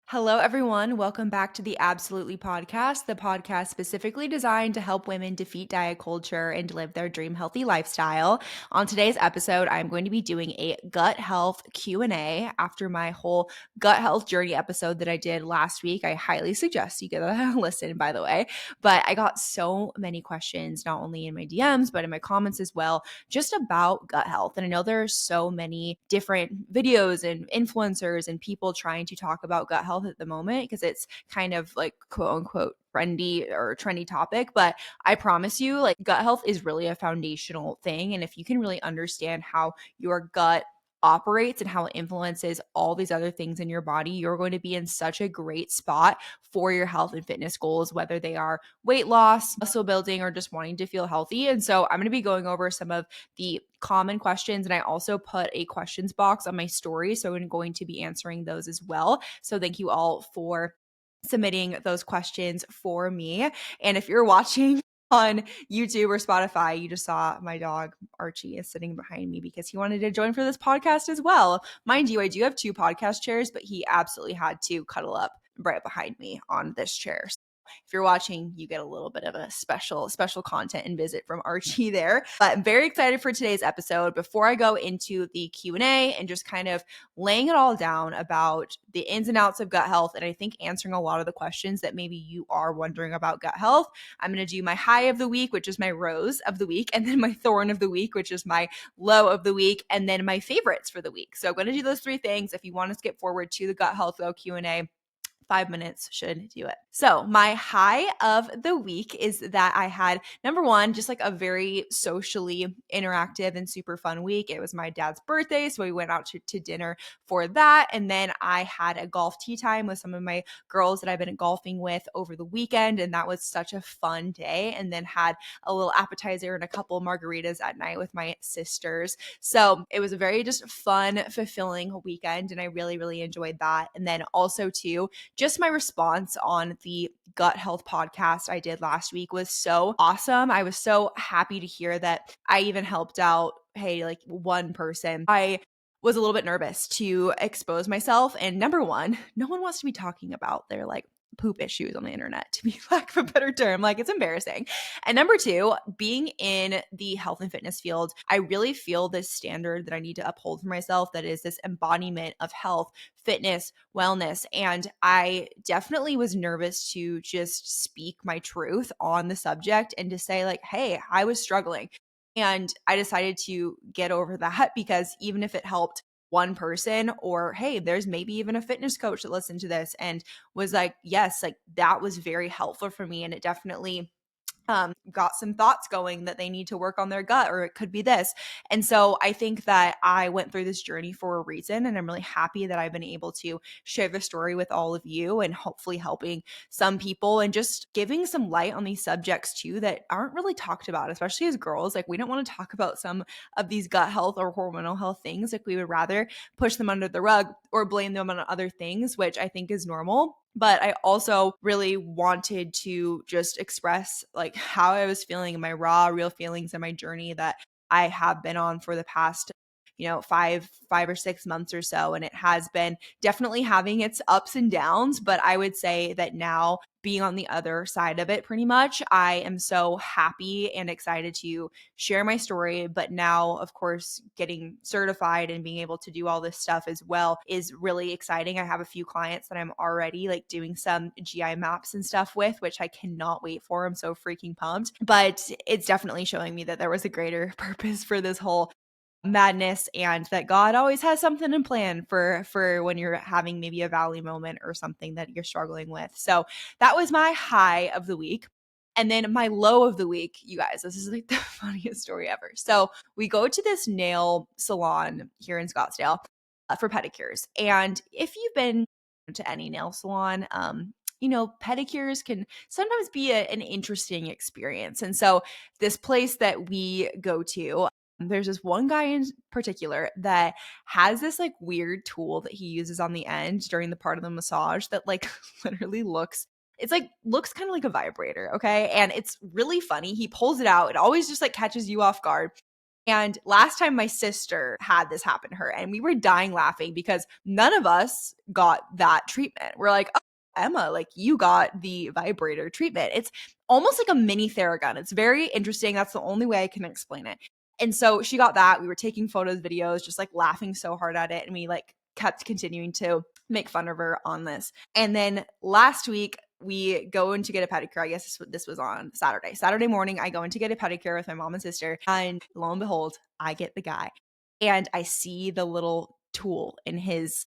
Hello, everyone. Welcome back to the Absolutely Podcast, the podcast specifically designed to help women defeat diet culture and live their dream healthy lifestyle. On today's episode, I'm going to be doing a gut health Q&A after my whole gut health journey episode that I did last week. I highly suggest you give a listen, by the way. But I got so many questions, not only in my DMs, but in my comments as well, just about gut health. And I know there are so many different videos and influencers and people trying to talk about gut health at the moment because it's kind of like quote unquote trendy topic. But I promise you, like, gut health is really a foundational thing. And if you can really understand how your gut operates and how it influences all these other things in your body, you're going to be in such a great spot for your health and fitness goals, whether they are weight loss, muscle building, or just wanting to feel healthy. And so I'm going to be going over some of the common questions. And I also put a questions box on my story. So I'm going to be answering those as well. So thank you all for submitting those questions for me. And if you're watching on YouTube or Spotify, you just saw my dog Archie is sitting behind me because he wanted to join for this podcast as well. Mind you, I do have two podcast chairs, but he absolutely had to cuddle up right behind me on this chair. If you're watching, you get a little bit of a special content and visit from Archie there. But I'm very excited for today's episode. Before I go into the Q&A and just kind of laying it all down about the ins and outs of gut health, and I think answering a lot of the questions that maybe you are wondering about gut health, I'm going to do my high of the week, which is my rose of the week, and then my thorn of the week, which is my low of the week, and then my favorites for the week. So I'm going to do those three things. If you want to skip forward to the gut health Q&A, 5 minutes should do it. So my high of the week is that I had, number one, just like a very socially interactive and super fun week. It was my dad's birthday, so we went out to dinner for that. And then I had a golf tea time with some of my girls that I've been golfing with over the weekend. And that was such a fun day. And then had a little appetizer and a couple margaritas at night with my sisters. So it was a very just fun, fulfilling weekend. And I really, really enjoyed that. And then also too, just my response on the gut health podcast I did last week was so awesome. I was so happy to hear that I even helped out, hey, like one person. I was a little bit nervous to expose myself. And number one, no one wants to be talking about their like poop issues on the internet, to be lack of a better term. Like, it's embarrassing. And number two, being in the health and fitness field, I really feel this standard that I need to uphold for myself that is this embodiment of health, fitness, wellness. And I definitely was nervous to just speak my truth on the subject and to say, like, hey, I was struggling. And I decided to get over that because even if it helped one person, or hey, there's maybe even a fitness coach that listened to this and was like, yes, like that was very helpful for me. And it definitely got some thoughts going that they need to work on their gut, or it could be this. And so I think that I went through this journey for a reason. And I'm really happy that I've been able to share the story with all of you and hopefully helping some people and just giving some light on these subjects too that aren't really talked about, especially as girls. Like, we don't want to talk about some of these gut health or hormonal health things. Like, we would rather push them under the rug or blame them on other things, which I think is normal. But I also really wanted to just express like how I was feeling, my raw, real feelings and my journey that I have been on for the past, 5 or 6 months or so. And it has been definitely having its ups and downs. But I would say that now, being on the other side of it, pretty much, I am so happy and excited to share my story. But now, of course, getting certified and being able to do all this stuff as well is really exciting. I have a few clients that I'm already like doing some GI maps and stuff with, which I cannot wait for. I'm so freaking pumped. But it's definitely showing me that there was a greater purpose for this whole madness, and that God always has something in plan for when you're having maybe a valley moment or something that you're struggling with. So that was my high of the week. And then my low of the week, you guys, this is like the funniest story ever. So we go to this nail salon here in Scottsdale for pedicures. And if you've been to any nail salon, pedicures can sometimes be an interesting experience. And so this place that we go to, there's this one guy in particular that has this like weird tool that he uses on the end during the part of the massage that like literally looks kind of like a vibrator, okay? And it's really funny. He pulls it out. It always just like catches you off guard. And last time my sister had this happen to her, and we were dying laughing because none of us got that treatment. We're like, oh, Emma, like you got the vibrator treatment. It's almost like a mini Theragun. It's very interesting. That's the only way I can explain it. And so she got that. We were taking photos, videos, just like laughing so hard at it. And we like kept continuing to make fun of her on this. And then last week, we go in to get a pedicure. I guess this was on Saturday. Saturday morning, I go in to get a pedicure with my mom and sister. And lo and behold, I get the guy. And I see the little tool in his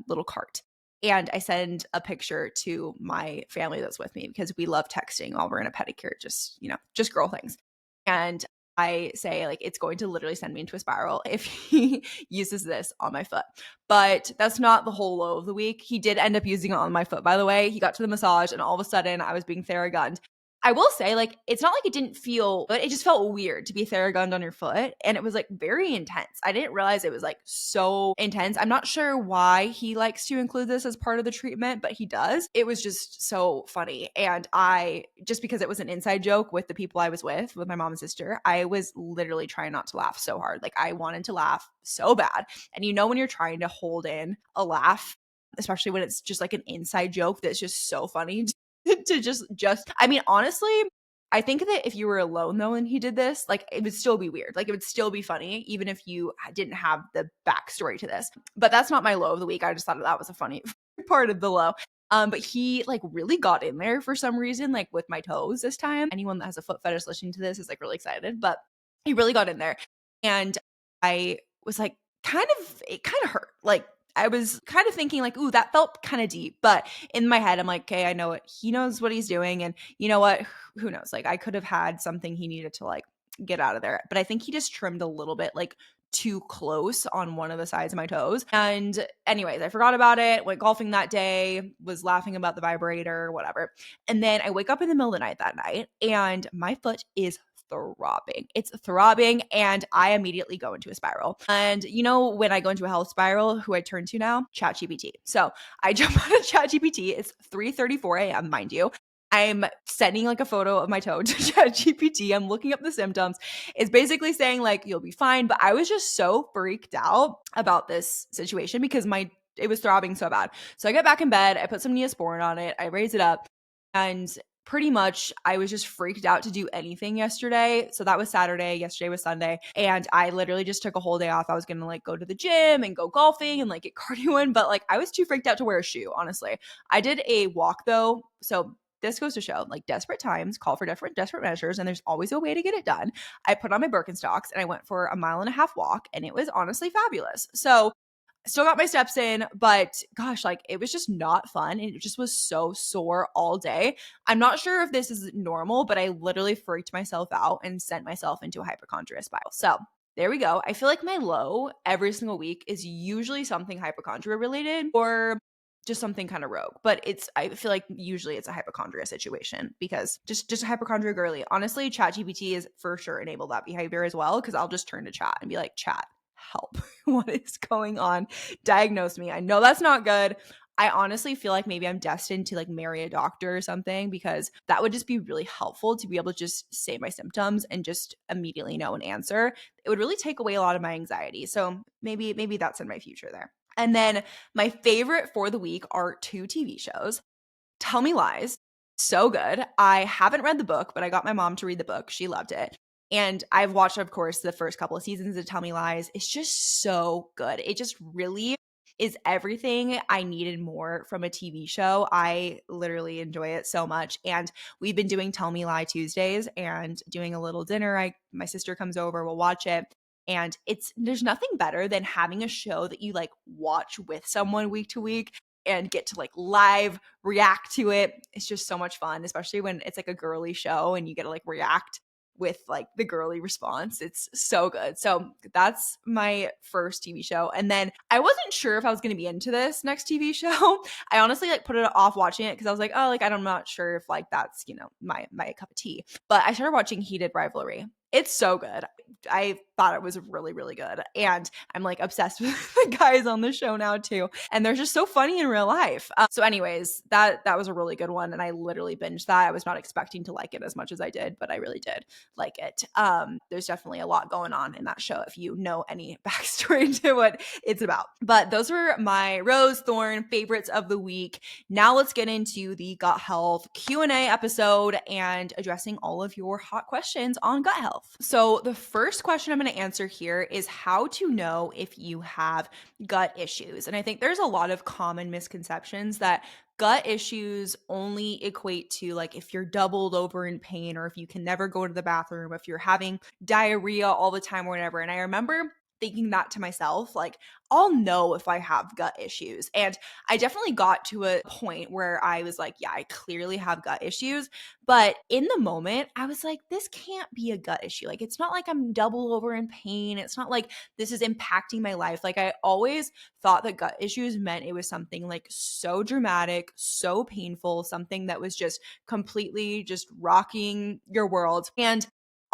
little cart. And I send a picture to my family that's with me because we love texting while we're in a pedicure, just, just girl things. And I say, like, it's going to literally send me into a spiral if he uses this on my foot. But that's not the whole low of the week. He did end up using it on my foot, by the way. He got to the massage, and all of a sudden, I was being Theragunned. I will say, like, it's not like it didn't feel, but it just felt weird to be Theragunned on your foot. And it was like very intense. I didn't realize it was like so intense. I'm not sure why he likes to include this as part of the treatment, but he does. It was just so funny. And just because it was an inside joke with the people I was with my mom and sister, I was literally trying not to laugh so hard. Like I wanted to laugh so bad. And when you're trying to hold in a laugh, especially when it's just like an inside joke that's just so funny to just I mean, honestly, I think that if you were alone though and he did this, like it would still be weird. Like it would still be funny even if you didn't have the backstory to this. But that's not my low of the week. I just thought that was a funny part of the low. But he like really got in there for some reason, like with my toes this time. Anyone that has a foot fetish listening to this is like really excited, but he really got in there. And I was like, it kind of hurt. Like I was kind of thinking like, ooh, that felt kind of deep. But in my head, I'm like, okay, I know it. He knows what he's doing. And you know what? Who knows? Like I could have had something he needed to like get out of there. But I think he just trimmed a little bit like too close on one of the sides of my toes. And anyways, I forgot about it, went golfing that day, was laughing about the vibrator, whatever. And then I wake up in the middle of the night that night and my foot is throbbing. It's throbbing and I immediately go into a spiral. And when I go into a health spiral, who I turn to now? ChatGPT. So I jump on ChatGPT. It's 3:34 a.m., mind you. I'm sending like a photo of my toe to ChatGPT. I'm looking up the symptoms. It's basically saying like, you'll be fine. But I was just so freaked out about this situation because it was throbbing so bad. So I get back in bed. I put some Neosporin on it. I raise it up. And pretty much I was just freaked out to do anything yesterday. So that was Saturday. Yesterday was Sunday. And I literally just took a whole day off. I was going to like go to the gym and go golfing and like get cardio in. But like I was too freaked out to wear a shoe, honestly. I did a walk though. So this goes to show like desperate times call for desperate measures. And there's always a way to get it done. I put on my Birkenstocks and I went for a 1.5-mile walk and it was honestly fabulous. So still got my steps in, but gosh, like it was just not fun. It just was so sore all day. I'm not sure if this is normal, but I literally freaked myself out and sent myself into a hypochondria spiral. So there we go. I feel like my low every single week is usually something hypochondria related or just something kind of rogue. But I feel like usually it's a hypochondria situation because just a hypochondria girly. Honestly, ChatGPT is for sure enabled that behavior as well because I'll just turn to chat and be like, chat, help. What is going on? Diagnose me. I know that's not good. I honestly feel like maybe I'm destined to like marry a doctor or something because that would just be really helpful to be able to just say my symptoms and just immediately know an answer. It would really take away a lot of my anxiety. So maybe that's in my future there. And then my favorite for the week are 2 TV shows. Tell Me Lies. So good. I haven't read the book, but I got my mom to read the book. She loved it. And I've watched, of course, the first couple of seasons of Tell Me Lies. It's just so good. It just really is everything I needed more from a TV show. I literally enjoy it so much. And we've been doing Tell Me Lie Tuesdays and doing a little dinner. My sister comes over, we'll watch it. And there's nothing better than having a show that you like watch with someone week to week and get to like live react to it. It's just so much fun, especially when it's like a girly show and you get to like react with like the girly response. It's so good. So that's my first TV show. And then I wasn't sure if I was going to be into this next TV show. I honestly like put it off watching it because I was like, oh, like I'm not sure if like that's, my cup of tea. But I started watching Heated Rivalry. It's so good. I thought it was really, really good. And I'm like obsessed with the guys on the show now too. And they're just so funny in real life. So anyways, that was a really good one. And I literally binged that. I was not expecting to like it as much as I did, but I really did like it. There's definitely a lot going on in that show if you know any backstory to what it's about. But those were my rose thorn favorites of the week. Now let's get into the gut health Q&A episode and addressing all of your hot questions on gut health. So the first question I'm going to answer here is how to know if you have gut issues. And I think there's a lot of common misconceptions that gut issues only equate to like if you're doubled over in pain or if you can never go to the bathroom, if you're having diarrhea all the time or whatever. And I remember thinking that to myself, like, I'll know if I have gut issues. And I definitely got to a point where I was like, yeah, I clearly have gut issues. But in the moment, I was like, this can't be a gut issue. Like, it's not like I'm double over in pain. It's not like this is impacting my life. Like, I always thought that gut issues meant it was something like so dramatic, so painful, something that was just completely just rocking your world. And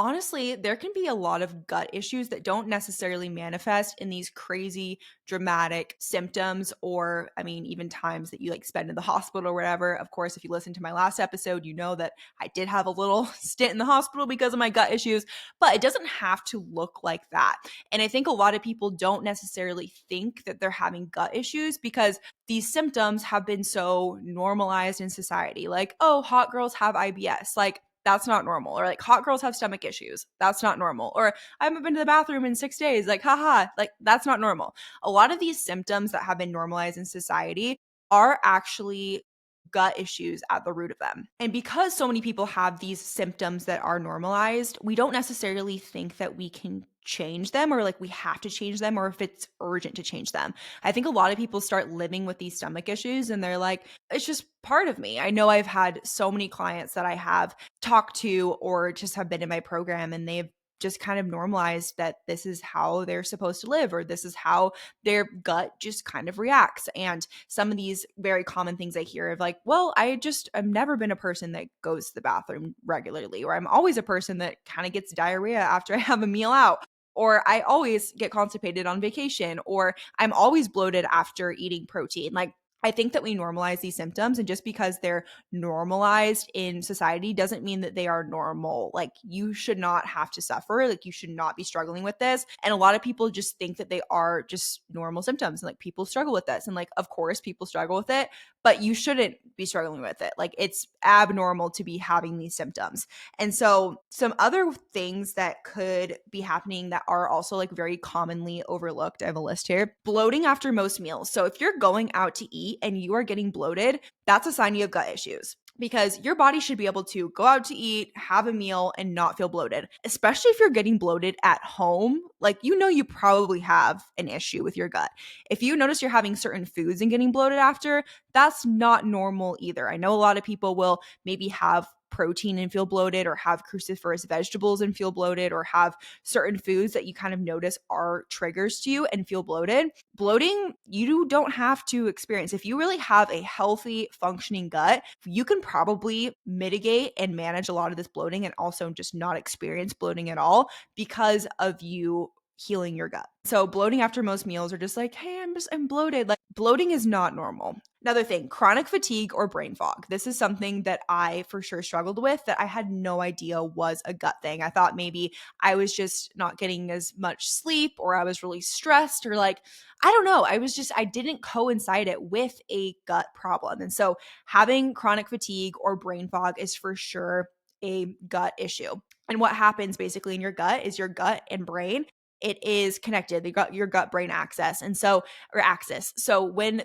honestly, there can be a lot of gut issues that don't necessarily manifest in these crazy dramatic symptoms or, I mean, even times that you like spend in the hospital or whatever. Of course, if you listen to my last episode, you know that I did have a little stint in the hospital because of my gut issues, but it doesn't have to look like that. And I think a lot of people don't necessarily think that they're having gut issues because these symptoms have been so normalized in society. Like, oh, hot girls have IBS. Like, that's not normal. Or like hot girls have stomach issues. That's not normal. Or I haven't been to the bathroom in 6 days. Like, haha, like that's not normal. A lot of these symptoms that have been normalized in society are actually gut issues at the root of them. And because so many people have these symptoms that are normalized, we don't necessarily think that we can change them or like we have to change them or if it's urgent to change them. I think a lot of people start living with these stomach issues and they're like, it's just part of me. I know I've had so many clients that I have talked to or just have been in my program and they've just kind of normalized that this is how they're supposed to live or this is how their gut just kind of reacts. And some of these very common things I hear of like, well, I've never been a person that goes to the bathroom regularly, or I'm always a person that kind of gets diarrhea after I have a meal out, or I always get constipated on vacation, or I'm always bloated after eating protein. Like, I think that we normalize these symptoms, and just because they're normalized in society doesn't mean that they are normal. Like, you should not have to suffer. Like, you should not be struggling with this. And a lot of people just think that they are just normal symptoms. And like, people struggle with this. And like, of course, people struggle with it, but you shouldn't be struggling with it. Like, it's abnormal to be having these symptoms. And so, some other things that could be happening that are also like very commonly overlooked, I have a list here. Bloating after most meals. So, if you're going out to eat and you are getting bloated, that's a sign you have gut issues because your body should be able to go out to eat, have a meal, and not feel bloated, especially if you're getting bloated at home. Like, you know, you probably have an issue with your gut. If you notice you're having certain foods and getting bloated after, that's not normal either. I know a lot of people will maybe have protein and feel bloated or have cruciferous vegetables and feel bloated or have certain foods that you kind of notice are triggers to you and feel bloated. Bloating, you don't have to experience. If you really have a healthy, functioning gut, you can probably mitigate and manage a lot of this bloating and also just not experience bloating at all because of you healing your gut. So bloating after most meals are just like, hey, I'm bloated. Like, bloating is not normal. Another thing, chronic fatigue or brain fog. This is something that I for sure struggled with that I had no idea was a gut thing. I thought maybe I was just not getting as much sleep or I was really stressed or like, I don't know. I didn't coincide it with a gut problem. And so having chronic fatigue or brain fog is for sure a gut issue. And what happens basically in your gut is your gut and brain, it is connected. They got your gut brain axis. And so, or axis. So when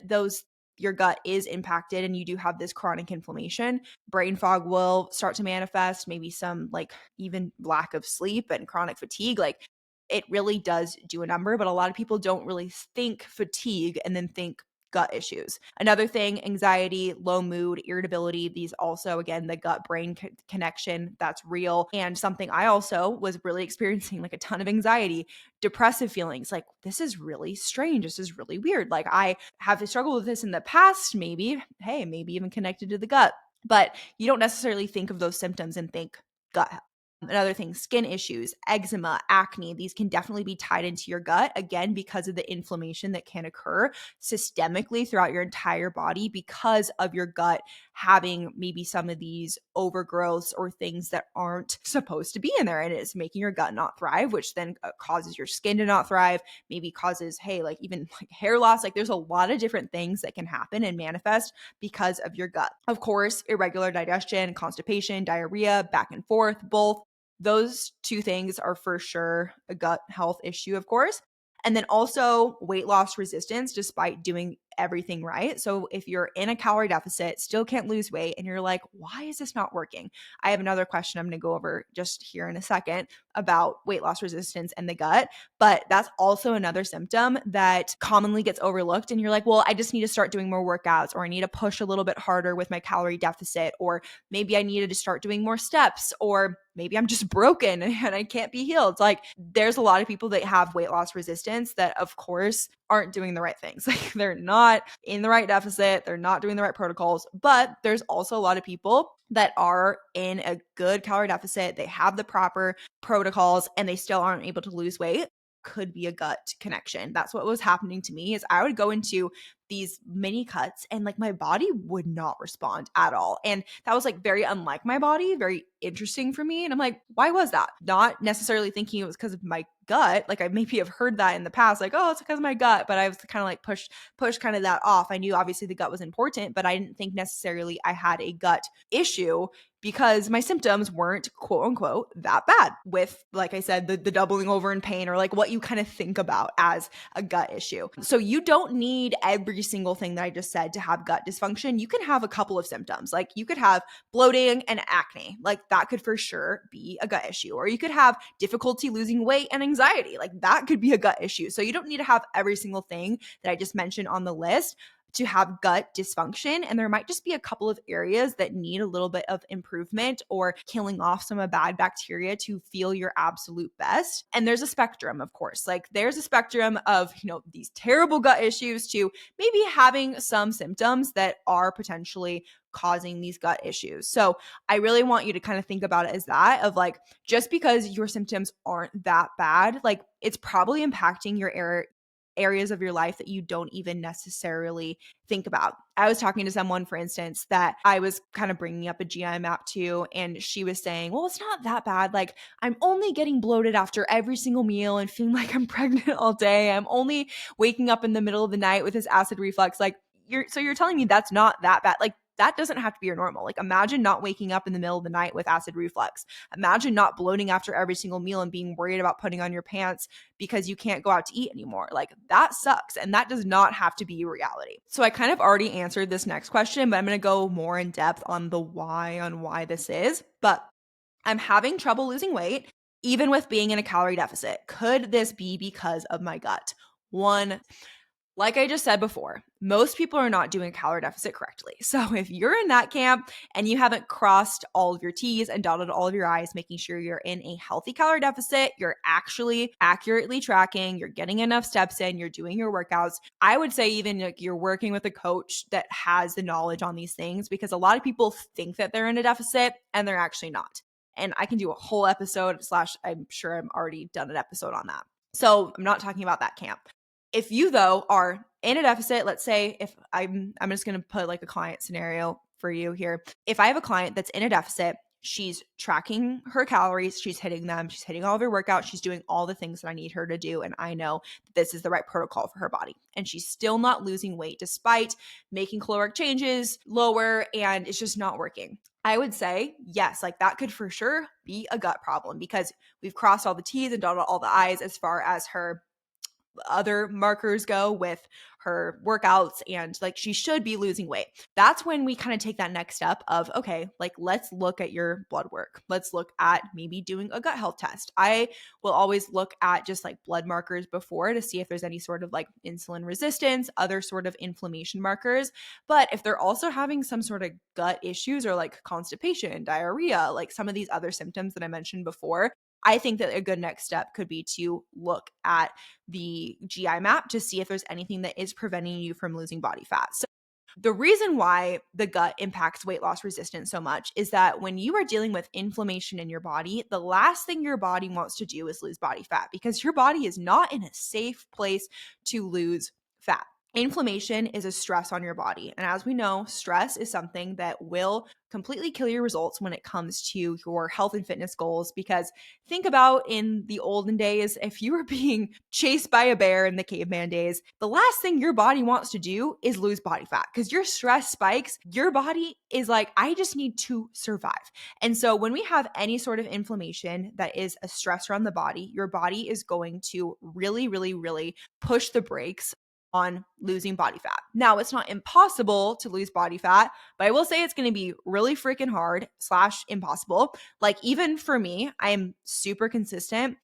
your gut is impacted and you do have this chronic inflammation, brain fog will start to manifest, maybe some like even lack of sleep and chronic fatigue. Like, it really does do a number, but a lot of people don't really think fatigue and then think gut issues. Another thing, anxiety, low mood, irritability, these also, again, the gut brain connection, that's real. And something I also was really experiencing like a ton of anxiety, depressive feelings. Like, this is really strange. This is really weird. Like, I have struggled with this in the past, maybe even connected to the gut, but you don't necessarily think of those symptoms and think gut health. Another thing, skin issues, eczema, acne, these can definitely be tied into your gut, again, because of the inflammation that can occur systemically throughout your entire body because of your gut having maybe some of these overgrowths or things that aren't supposed to be in there. And it's making your gut not thrive, which then causes your skin to not thrive, maybe causes, hey, like even like hair loss. Like there's a lot of different things that can happen and manifest because of your gut. Of course, irregular digestion, constipation, diarrhea, back and forth, both. Those two things are for sure a gut health issue, of course. And then also weight loss resistance despite doing everything right. So if you're in a calorie deficit, still can't lose weight, and you're like, why is this not working? I have another question I'm going to go over just here in a second about weight loss resistance and the gut. But that's also another symptom that commonly gets overlooked. And you're like, well, I just need to start doing more workouts, or I need to push a little bit harder with my calorie deficit, or maybe I needed to start doing more steps, or maybe I'm just broken and I can't be healed. Like there's a lot of people that have weight loss resistance that of course aren't doing the right things. Like they're not in the right deficit, they're not doing the right protocols, but there's also a lot of people that are in a good calorie deficit, they have the proper protocols and they still aren't able to lose weight. Could be a gut connection. That's what was happening to me is I would go into these mini cuts and like my body would not respond at all. And that was like very unlike my body, very interesting for me. And I'm like, why was that? Not necessarily thinking it was because of my gut. Like I maybe have heard that in the past, like, oh, it's because of my gut. But I was kind of like push kind of that off. I knew obviously the gut was important, but I didn't think necessarily I had a gut issue because my symptoms weren't quote unquote that bad with, like I said, the doubling over in pain or like what you kind of think about as a gut issue. So you don't need every single thing that I just said to have gut dysfunction. You can have a couple of symptoms. Like you could have bloating and acne. Like that could for sure be a gut issue. Or you could have difficulty losing weight and anxiety. Like that could be a gut issue. So you don't need to have every single thing that I just mentioned on the list to have gut dysfunction. And there might just be a couple of areas that need a little bit of improvement or killing off some of bad bacteria to feel your absolute best. And there's a spectrum, of course. Like there's a spectrum of, these terrible gut issues to maybe having some symptoms that are potentially causing these gut issues. So I really want you to kind of think about it as that of like, just because your symptoms aren't that bad, like it's probably impacting your areas of your life that you don't even necessarily think about. I was talking to someone, for instance, that I was kind of bringing up a GI map to, and she was saying, well, it's not that bad. Like I'm only getting bloated after every single meal and feeling like I'm pregnant all day. I'm only waking up in the middle of the night with this acid reflux. Like you're telling me that's not that bad. Like that doesn't have to be your normal. Like imagine not waking up in the middle of the night with acid reflux. Imagine not bloating after every single meal and being worried about putting on your pants because you can't go out to eat anymore. Like that sucks. And that does not have to be reality. So I kind of already answered this next question, but I'm going to go more in depth on why this is. But I'm having trouble losing weight, even with being in a calorie deficit. Could this be because of my gut? One, like I just said before, most people are not doing a calorie deficit correctly. So if you're in that camp and you haven't crossed all of your T's and dotted all of your I's, making sure you're in a healthy calorie deficit, you're actually accurately tracking, you're getting enough steps in, you're doing your workouts. I would say even like you're working with a coach that has the knowledge on these things, because a lot of people think that they're in a deficit and they're actually not. And I can do a whole episode / I'm sure I've already done an episode on that. So I'm not talking about that camp. If you, though, are in a deficit, let's say if I'm just going to put like a client scenario for you here. If I have a client that's in a deficit, she's tracking her calories, she's hitting them, she's hitting all of her workouts, she's doing all the things that I need her to do. And I know that this is the right protocol for her body. And she's still not losing weight despite making caloric changes lower, and it's just not working. I would say, yes, like that could for sure be a gut problem, because we've crossed all the T's and dotted all the I's as far as her other markers go with her workouts, and like she should be losing weight. That's when we kind of take that next step of, okay, like let's look at your blood work. Let's look at maybe doing a gut health test. I will always look at just like blood markers before to see if there's any sort of like insulin resistance, other sort of inflammation markers. But if they're also having some sort of gut issues or like constipation, diarrhea, like some of these other symptoms that I mentioned before, I think that a good next step could be to look at the GI map to see if there's anything that is preventing you from losing body fat. So The reason why the gut impacts weight loss resistance so much is that when you are dealing with inflammation in your body, the last thing your body wants to do is lose body fat because your body is not in a safe place to lose fat. Inflammation is a stress on your body. And as we know, stress is something that will completely kill your results when it comes to your health and fitness goals. Because think about in the olden days, if you were being chased by a bear in the caveman days, the last thing your body wants to do is lose body fat because your stress spikes. Your body is like, I just need to survive. And so when we have any sort of inflammation that is a stressor on the body, your body is going to really, really, really push the brakes on losing body fat. Now, it's not impossible to lose body fat, but I will say it's going to be really freaking hard / impossible. Like even for me, I'm super consistent.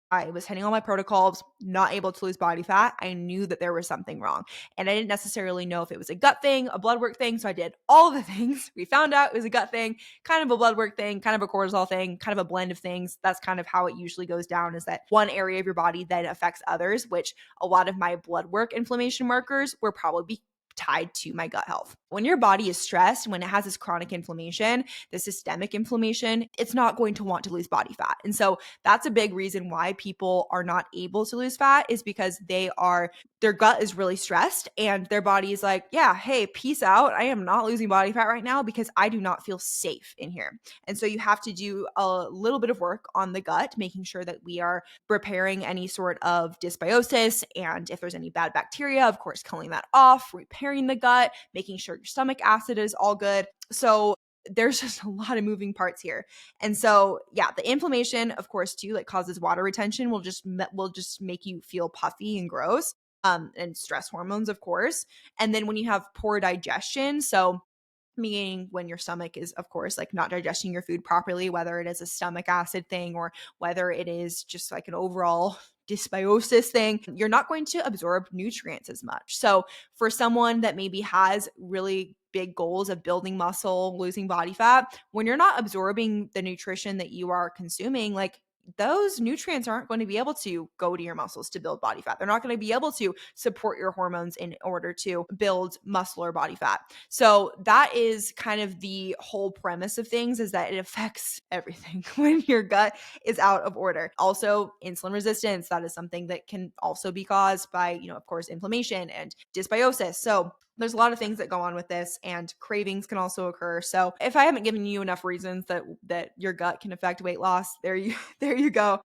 I was hitting all my protocols, not able to lose body fat. I knew that there was something wrong. And I didn't necessarily know if it was a gut thing, a blood work thing. So I did all the things. We found out it was a gut thing, kind of a blood work thing, kind of a cortisol thing, kind of a blend of things. That's kind of how it usually goes down, is that one area of your body then affects others, which a lot of my blood work inflammation markers were probably tied to my gut health. When your body is stressed, when it has this chronic inflammation, the systemic inflammation, it's not going to want to lose body fat. And so that's a big reason why people are not able to lose fat, is because their gut is really stressed and their body is like, yeah, hey, peace out. I am not losing body fat right now because I do not feel safe in here. And so you have to do a little bit of work on the gut, making sure that we are repairing any sort of dysbiosis. And if there's any bad bacteria, of course, killing that off, repairing the gut, making sure your stomach acid is all good. So there's just a lot of moving parts here. And so, yeah, the inflammation, of course, too, like causes water retention, will just make you feel puffy and gross. And stress hormones, of course. And then when you have poor digestion, so meaning when your stomach is, of course, like not digesting your food properly, whether it is a stomach acid thing or whether it is just like an overall dysbiosis thing, you're not going to absorb nutrients as much. So for someone that maybe has really big goals of building muscle, losing body fat, when you're not absorbing the nutrition that you are consuming, like those nutrients aren't going to be able to go to your muscles to build body fat. They're not going to be able to support your hormones in order to build muscle or body fat. So that is kind of the whole premise of things, is that it affects everything when your gut is out of order. Also, insulin resistance, that is something that can also be caused by, of course, inflammation and dysbiosis. So there's a lot of things that go on with this, and cravings can also occur. So if I haven't given you enough reasons that your gut can affect weight loss, there you there you go.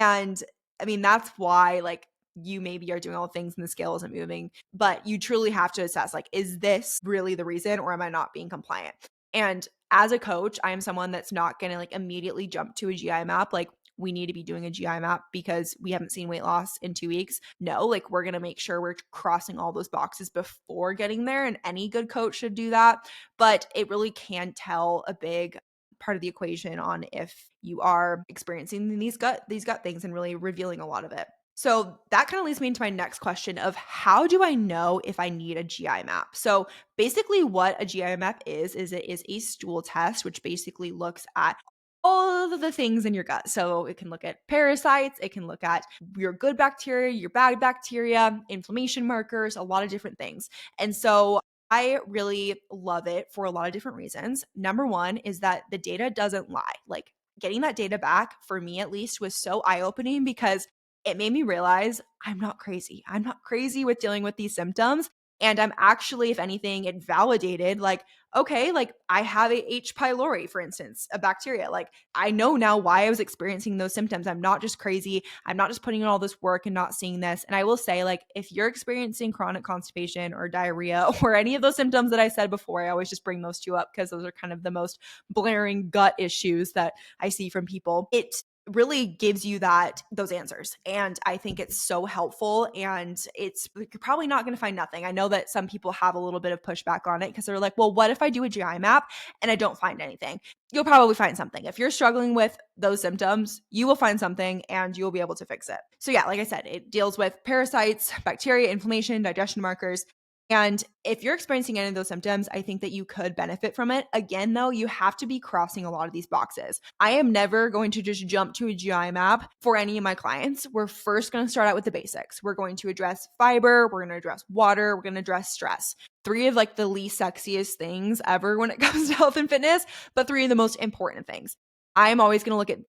And I mean, that's why like you maybe are doing all the things and the scale isn't moving, but you truly have to assess, like, is this really the reason, or am I not being compliant? And as a coach, I am someone that's not going to like immediately jump to a GI map. Like, we need to be doing a GI map because we haven't seen weight loss in 2 weeks. No, like we're going to make sure we're crossing all those boxes before getting there. And any good coach should do that. But it really can tell a big part of the equation on if you are experiencing these gut things, and really revealing a lot of it. So that kind of leads me into my next question of, how do I know if I need a GI map? So basically what a GI map is it is a stool test, which basically looks at all of the things in your gut. So it can look at parasites, it can look at your good bacteria, your bad bacteria, inflammation markers, a lot of different things. And so I really love it for a lot of different reasons. Number one is that the data doesn't lie. Like, getting that data back, for me at least, was so eye-opening because it made me realize I'm not crazy. I'm not crazy with dealing with these symptoms. And I'm actually, if anything, it validated, like, okay, like I have a H. pylori, for instance, a bacteria. Like, I know now why I was experiencing those symptoms. I'm not just crazy. I'm not just putting in all this work and not seeing this. And I will say, like, if you're experiencing chronic constipation or diarrhea or any of those symptoms that I said before, I always just bring those two up because those are kind of the most blaring gut issues that I see from people. It really gives you those answers. And I think it's so helpful, and you're probably not going to find nothing. I know that some people have a little bit of pushback on it because they're like, well, what if I do a GI map and I don't find anything? You'll probably find something. If you're struggling with those symptoms, you will find something and you will be able to fix it. So yeah, like I said, it deals with parasites, bacteria, inflammation, digestion markers. And if you're experiencing any of those symptoms, I think that you could benefit from it. Again, though, you have to be crossing a lot of these boxes. I am never going to just jump to a GI map for any of my clients. We're first going to start out with the basics. We're going to address fiber, we're going to address water, we're going to address stress. Three of like the least sexiest things ever when it comes to health and fitness, but three of the most important things. I'm always going to look at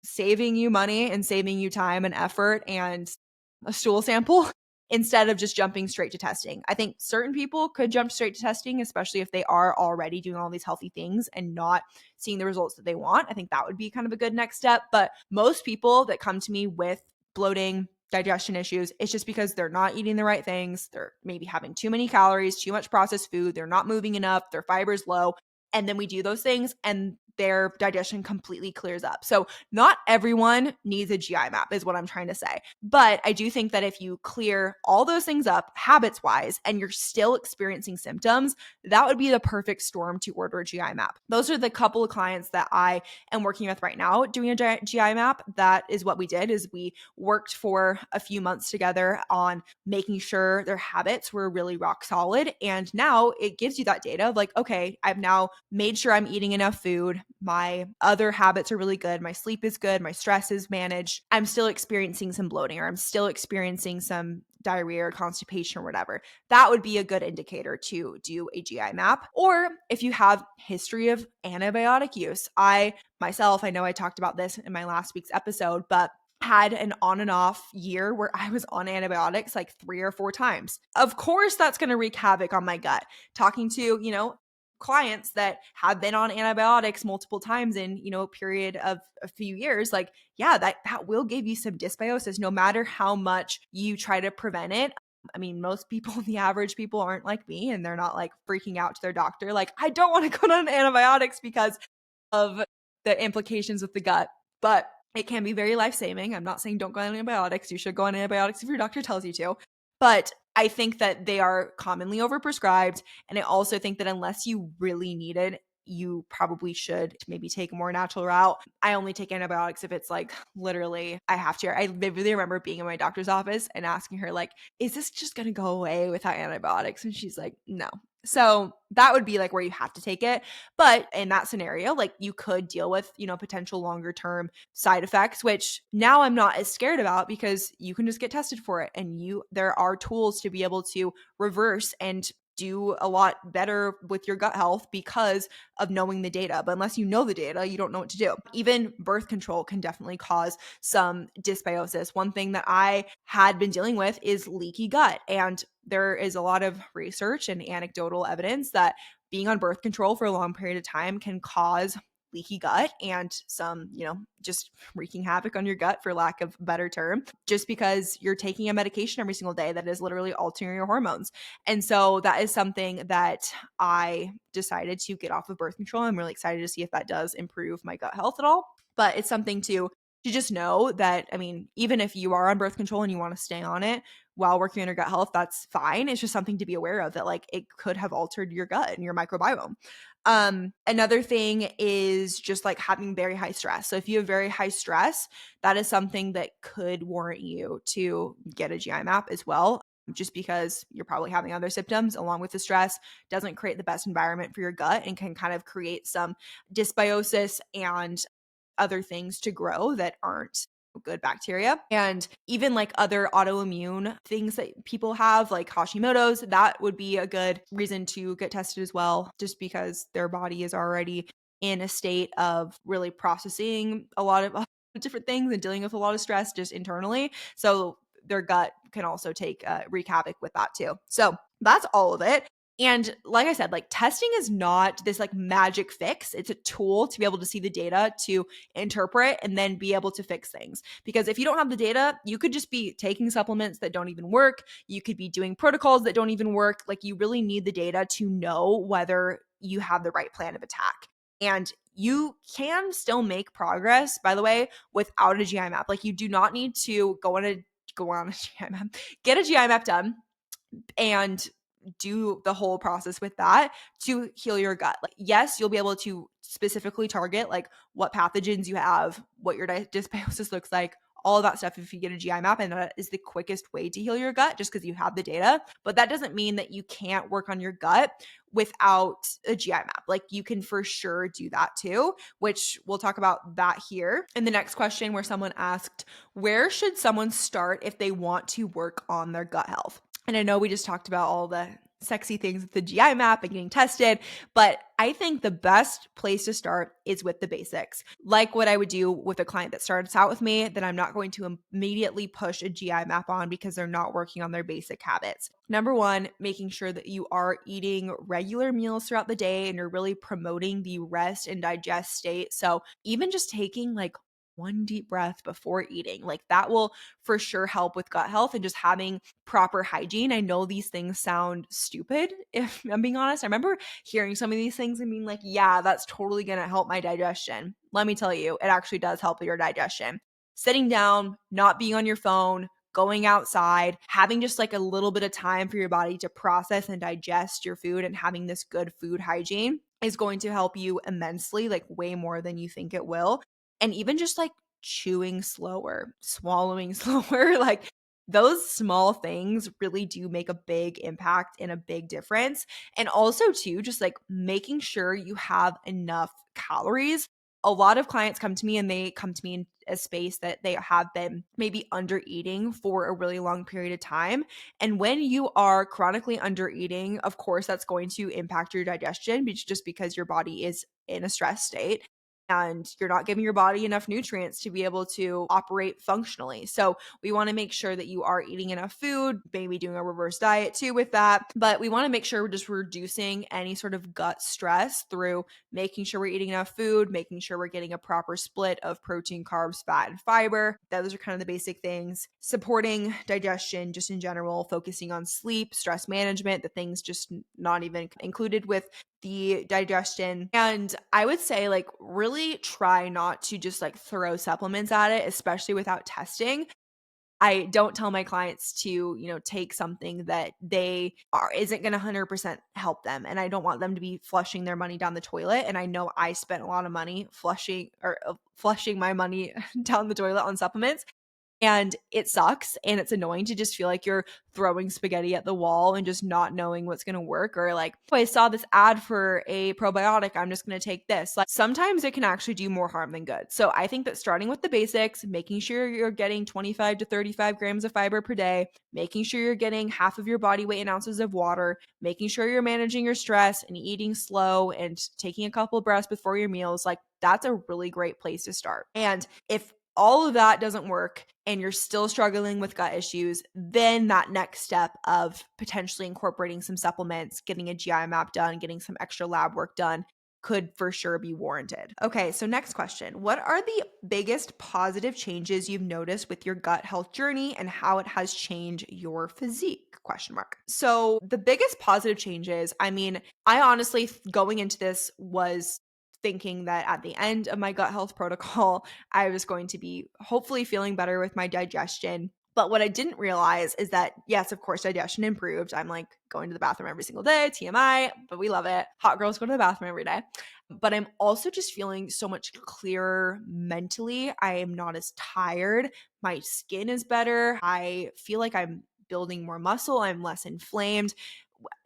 saving you money and saving you time and effort and a stool sample instead of just jumping straight to testing. I think certain people could jump straight to testing, especially if they are already doing all these healthy things and not seeing the results that they want. I think that would be kind of a good next step. But most people that come to me with bloating, digestion issues, it's just because they're not eating the right things. They're maybe having too many calories, too much processed food. They're not moving enough. Their fiber's low. And then we do those things and their digestion completely clears up. So not everyone needs a GI map is what I'm trying to say. But I do think that if you clear all those things up habits wise and you're still experiencing symptoms, that would be the perfect storm to order a GI map. Those are the couple of clients that I am working with right now doing a GI map. That is what we did is we worked for a few months together on making sure their habits were really rock solid. And now it gives you that data of like, okay, I've now made sure I'm eating enough food. My other habits are really good. My sleep is good. My stress is managed. I'm still experiencing some bloating or I'm still experiencing some diarrhea or constipation or whatever. That would be a good indicator to do a GI map. Or if you have history of antibiotic use. I know I talked about this in my last week's episode, but had an on and off year where I was on antibiotics like 3 or 4 times. Of course, that's going to wreak havoc on my gut. Talking to, clients that have been on antibiotics multiple times in, a period of a few years, like, yeah, that will give you some dysbiosis no matter how much you try to prevent it. I mean, most people, the average people aren't like me and they're not like freaking out to their doctor. Like, I don't want to go on antibiotics because of the implications with the gut, but it can be very life-saving. I'm not saying don't go on antibiotics. You should go on antibiotics if your doctor tells you to. But I think that they are commonly overprescribed. And I also think that unless you really need it, you probably should maybe take a more natural route. I only take antibiotics if it's like literally I have to. I vividly remember being in my doctor's office and asking her, like, is this just going to go away without antibiotics? And she's like, no. So that would be like where you have to take it. But in that scenario, like you could deal with, potential longer term side effects, which now I'm not as scared about because you can just get tested for it. And there are tools to be able to reverse and do a lot better with your gut health because of knowing the data. But unless you know the data, you don't know what to do. Even birth control can definitely cause some dysbiosis. One thing that I had been dealing with is leaky gut. And there is a lot of research and anecdotal evidence that being on birth control for a long period of time can cause leaky gut and some, just wreaking havoc on your gut for lack of a better term, just because you're taking a medication every single day that is literally altering your hormones. And so that is something that I decided to get off of birth control. I'm really excited to see if that does improve my gut health at all. But it's something to just know that, I mean, even if you are on birth control and you want to stay on it while working on your gut health, that's fine. It's just something to be aware of that like it could have altered your gut and your microbiome. Another thing is just like having very high stress. So if you have very high stress, that is something that could warrant you to get a GI map as well. Just because you're probably having other symptoms along with the stress doesn't create the best environment for your gut and can kind of create some dysbiosis and other things to grow that aren't good bacteria. And even like other autoimmune things that people have, like Hashimoto's, that would be a good reason to get tested as well, just because their body is already in a state of really processing a lot of different things and dealing with a lot of stress just internally. So their gut can also wreak havoc with that too. So that's all of it. And like I said, like testing is not this like magic fix. It's a tool to be able to see the data, to interpret, and then be able to fix things. Because if you don't have the data, you could just be taking supplements that don't even work. You could be doing protocols that don't even work. Like you really need the data to know whether you have the right plan of attack. And you can still make progress, by the way, without a GI map. Like you do not need to go on a GI map, get a GI map done and do the whole process with that to heal your gut. Like, yes, you'll be able to specifically target like what pathogens you have, what your dysbiosis looks like, all of that stuff if you get a GI map, and that is the quickest way to heal your gut just because you have the data. But that doesn't mean that you can't work on your gut without a GI map. Like you can for sure do that too, which we'll talk about that here. And the next question where someone asked, where should someone start if they want to work on their gut health? And I know we just talked about all the sexy things with the GI map and getting tested, but I think the best place to start is with the basics. Like what I would do with a client that starts out with me, that I'm not going to immediately push a GI map on because they're not working on their basic habits. Number one, making sure that you are eating regular meals throughout the day and you're really promoting the rest and digest state. So even just taking like one deep breath before eating, like that will for sure help with gut health and just having proper hygiene. I know these things sound stupid, if I'm being honest. I remember hearing some of these things and being like, yeah, that's totally going to help my digestion. Let me tell you, it actually does help your digestion. Sitting down, not being on your phone, going outside, having just like a little bit of time for your body to process and digest your food and having this good food hygiene is going to help you immensely, like way more than you think it will. And even just like chewing slower, swallowing slower, like those small things really do make a big impact and a big difference. And also, too, just like making sure you have enough calories. A lot of clients come to me and they come to me in a space that they have been maybe under eating for a really long period of time. And when you are chronically under eating, of course, that's going to impact your digestion just because your body is in a stress state and you're not giving your body enough nutrients to be able to operate functionally. So we want to make sure that you are eating enough food, maybe doing a reverse diet too with that. But we want to make sure we're just reducing any sort of gut stress through making sure we're eating enough food, making sure we're getting a proper split of protein, carbs, fat, and fiber. Those are kind of the basic things. Supporting digestion just in general, focusing on sleep, stress management, the things just not even included with the digestion. And I would say like really try not to just like throw supplements at it, especially without testing. I don't tell my clients to, take something that they are isn't going to 100% help them. And I don't want them to be flushing their money down the toilet. And I know I spent a lot of money flushing my money down the toilet on supplements. And it sucks and it's annoying to just feel like you're throwing spaghetti at the wall and just not knowing what's going to work. Or like, oh, I saw this ad for a probiotic, I'm just going to take this. Like sometimes it can actually do more harm than good. So I think that starting with the basics, making sure you're getting 25 to 35 grams of fiber per day, making sure you're getting half of your body weight in ounces of water, making sure you're managing your stress and eating slow and taking a couple of breaths before your meals, like that's a really great place to start. And if all of that doesn't work and you're still struggling with gut issues, then that next step of potentially incorporating some supplements, getting a GI map done, getting some extra lab work done could for sure be warranted. Okay, so next question. What are the biggest positive changes you've noticed with your gut health journey and how it has changed your physique? Question mark. So the biggest positive changes, I mean, I honestly going into this was thinking that at the end of my gut health protocol, I was going to be hopefully feeling better with my digestion. But what I didn't realize is that, yes, of course, digestion improved. I'm like going to the bathroom every single day, TMI, but we love it. Hot girls go to the bathroom every day. But I'm also just feeling so much clearer mentally. I am not as tired. My skin is better. I feel like I'm building more muscle. I'm less inflamed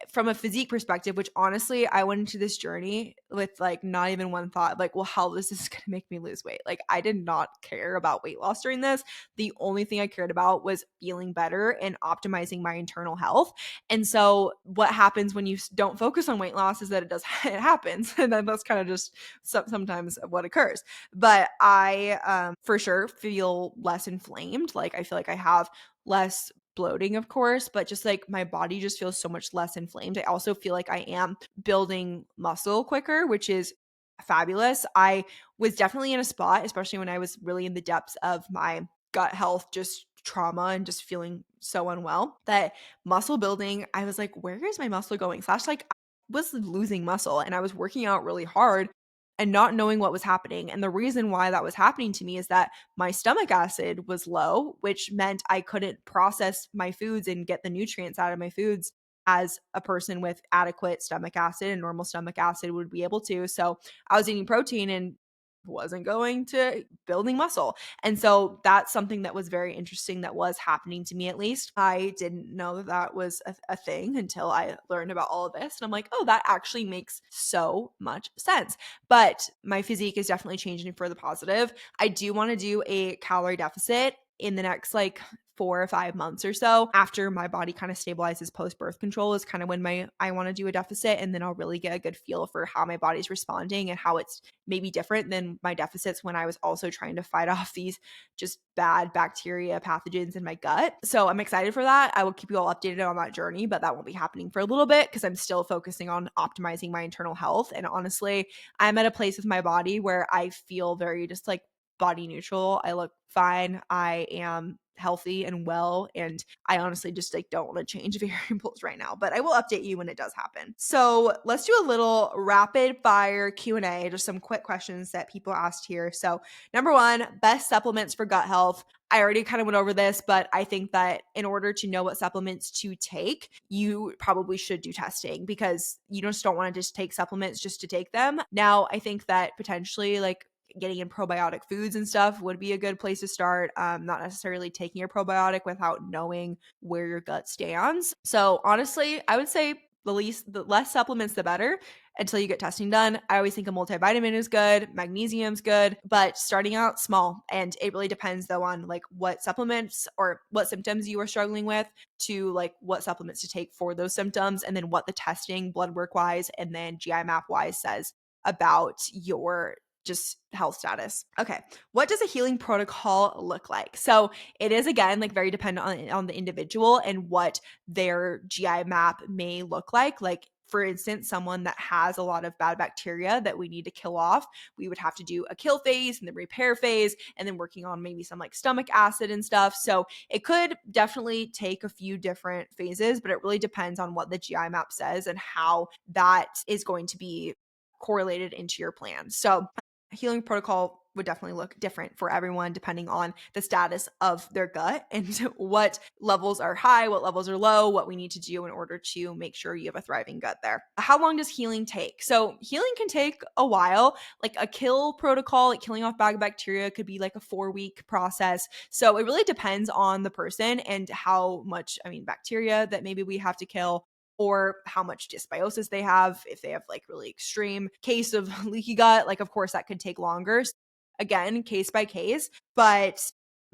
from a physique perspective, which honestly, I went into this journey with like not even one thought, like, well, how is this going to make me lose weight? Like, I did not care about weight loss during this. The only thing I cared about was feeling better and optimizing my internal health. And so, what happens when you don't focus on weight loss is that it happens. And then that's kind of just sometimes what occurs. But I, for sure, feel less inflamed. Like, I feel like I have less bloating, of course, but just like my body just feels so much less inflamed. I also feel like I am building muscle quicker, which is fabulous. I was definitely in a spot, especially when I was really in the depths of my gut health, just trauma and just feeling so unwell, that muscle building, I was like, where is my muscle going? Slash, like, I was losing muscle and I was working out really hard and not knowing what was happening. And the reason why that was happening to me is that my stomach acid was low, which meant I couldn't process my foods and get the nutrients out of my foods as a person with adequate stomach acid and normal stomach acid would be able to. So I was eating protein and wasn't going to building muscle. And so that's something that was very interesting that was happening to me, at least. I didn't know that that was a thing until I learned about all of this. And I'm like, oh, that actually makes so much sense. But my physique is definitely changing for the positive. I do want to do a calorie deficit in the next like 4 or 5 months or so after my body kind of stabilizes post birth control is kind of when I want to do a deficit, and then I'll really get a good feel for how my body's responding and how it's maybe different than my deficits when I was also trying to fight off these just bad bacteria pathogens in my gut. So I'm excited for that. I will keep you all updated on that journey, but that won't be happening for a little bit because I'm still focusing on optimizing my internal health. And honestly, I'm at a place with my body where I feel very just like body neutral. I look fine. I am healthy and well, and I honestly just like don't want to change variables right now, but I will update you when it does happen. So let's do a little rapid fire Q&A, just some quick questions that people asked here. So number one, best supplements for gut health. I already kind of went over this, but I think that in order to know what supplements to take, you probably should do testing because you just don't want to just take supplements just to take them. Now, I think that potentially like getting in probiotic foods and stuff would be a good place to start. Not necessarily taking your probiotic without knowing where your gut stands. So honestly, I would say the less supplements, the better until you get testing done. I always think a multivitamin is good, magnesium's good, but starting out small. And it really depends though on like what supplements or what symptoms you are struggling with to like what supplements to take for those symptoms, and then what the testing blood work wise and then GI map wise says about your just health status. Okay. What does a healing protocol look like? So it is again like very dependent on the individual and what their GI map may look like. Like for instance, someone that has a lot of bad bacteria that we need to kill off, we would have to do a kill phase and then repair phase and then working on maybe some like stomach acid and stuff. So it could definitely take a few different phases, but it really depends on what the GI map says and how that is going to be correlated into your plan. So a healing protocol would definitely look different for everyone depending on the status of their gut and what levels are high, what levels are low, what we need to do in order to make sure you have a thriving gut there. How long does healing take? So healing can take a while. Like a kill protocol, like killing off bad bacteria could be like a 4-week process. So it really depends on the person and how much, bacteria that maybe we have to kill, or how much dysbiosis they have. If they have like really extreme case of leaky gut, like of course that could take longer. Again, case by case, but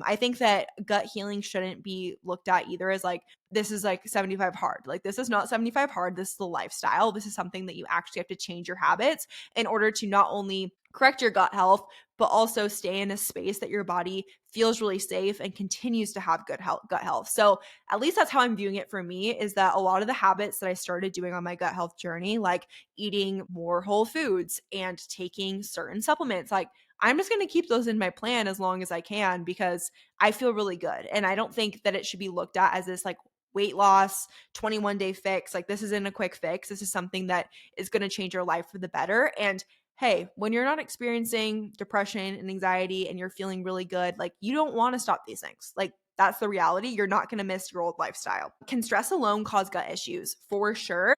I think that gut healing shouldn't be looked at either as like, this is like 75 hard. Like this is not 75 hard. This is the lifestyle. This is something that you actually have to change your habits in order to not only correct your gut health, but also stay in a space that your body feels really safe and continues to have good gut health. So at least that's how I'm viewing it for me, is that a lot of the habits that I started doing on my gut health journey, like eating more whole foods and taking certain supplements, like I'm just going to keep those in my plan as long as I can because I feel really good. And I don't think that it should be looked at as this like weight loss 21-day fix. Like this isn't a quick fix. This is something that is going to change your life for the better. And hey, when you're not experiencing depression and anxiety and you're feeling really good, like you don't want to stop these things. Like that's the reality. You're not going to miss your old lifestyle. Can stress alone cause gut issues? For sure.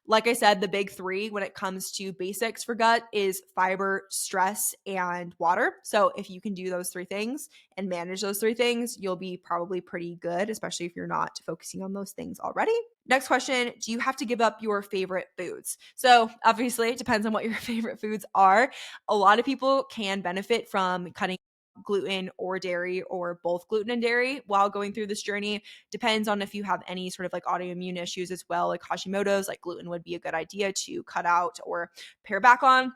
Like I said, the big three when it comes to basics for gut is fiber, stress, and water. So if you can do those three things and manage those three things, you'll be probably pretty good, especially if you're not focusing on those things already. Next question, do you have to give up your favorite foods? So obviously it depends on what your favorite foods are. A lot of people can benefit from cutting gluten or dairy or both gluten and dairy while going through this journey. Depends on if you have any sort of like autoimmune issues as well, like Hashimoto's, like gluten would be a good idea to cut out or pare back on.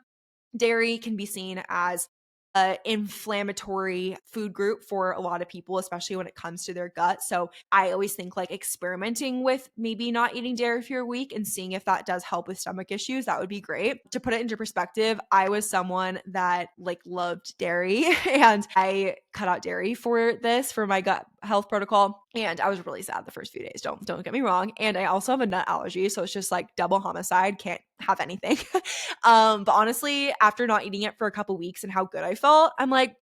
Dairy can be seen as an inflammatory food group for a lot of people, especially when it comes to their gut. So I always think like experimenting with maybe not eating dairy for a week and seeing if that does help with stomach issues, that would be great. To put it into perspective, I was someone that like loved dairy and I cut out dairy for my gut health protocol. And I was really sad the first few days. Don't get me wrong. And I also have a nut allergy. So it's just like double homicide. Can't have anything. But honestly, after not eating it for a couple weeks and how good I felt, I'm like,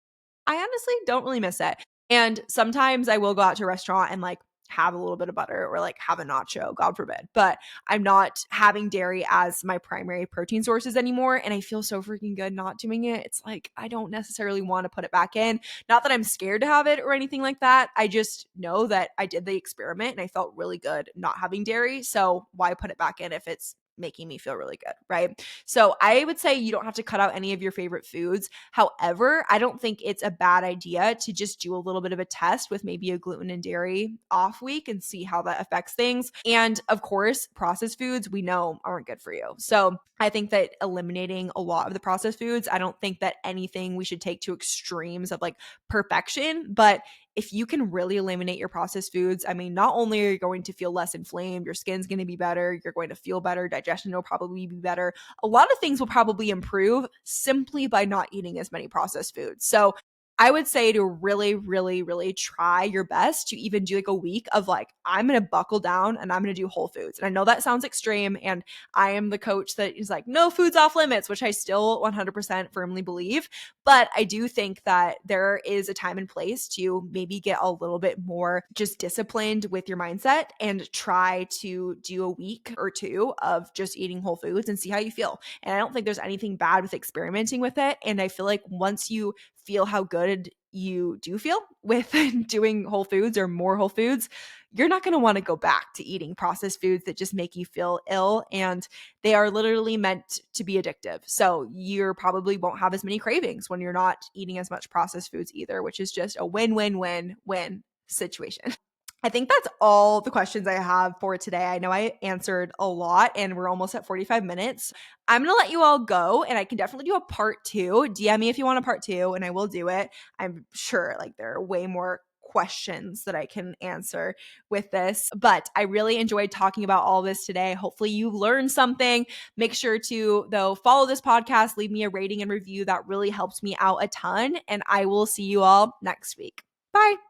I honestly don't really miss it. And sometimes I will go out to a restaurant and like have a little bit of butter or like have a nacho, God forbid. But I'm not having dairy as my primary protein sources anymore. And I feel so freaking good not doing it. It's like, I don't necessarily want to put it back in. Not that I'm scared to have it or anything like that. I just know that I did the experiment and I felt really good not having dairy. So why put it back in if it's making me feel really good, right? So I would say you don't have to cut out any of your favorite foods. However, I don't think it's a bad idea to just do a little bit of a test with maybe a gluten and dairy off week and see how that affects things. And of course, processed foods we know aren't good for you. So I think that eliminating a lot of the processed foods, I don't think that anything we should take to extremes of like perfection, but if you can really eliminate your processed foods, I mean, not only are you going to feel less inflamed, your skin's going to be better, you're going to feel better, digestion will probably be better. A lot of things will probably improve simply by not eating as many processed foods. So I would say to really, really, really try your best to even do like a week of like, I'm going to buckle down and I'm going to do whole foods. And I know that sounds extreme. And I am the coach that is like, no food's off limits, which I still 100% firmly believe. But I do think that there is a time and place to maybe get a little bit more just disciplined with your mindset and try to do a week or two of just eating whole foods and see how you feel. And I don't think there's anything bad with experimenting with it. And I feel like once you feel how good you do feel with doing whole foods or more whole foods, you're not going to want to go back to eating processed foods that just make you feel ill. And they are literally meant to be addictive. So you probably won't have as many cravings when you're not eating as much processed foods either, which is just a win-win-win-win situation. I think that's all the questions I have for today. I know I answered a lot and we're almost at 45 minutes. I'm going to let you all go and I can definitely do a part two. DM me if you want a part two and I will do it. I'm sure like there are way more questions that I can answer with this, but I really enjoyed talking about all this today. Hopefully you learned something. Make sure to though follow this podcast, leave me a rating and review. That really helps me out a ton and I will see you all next week. Bye.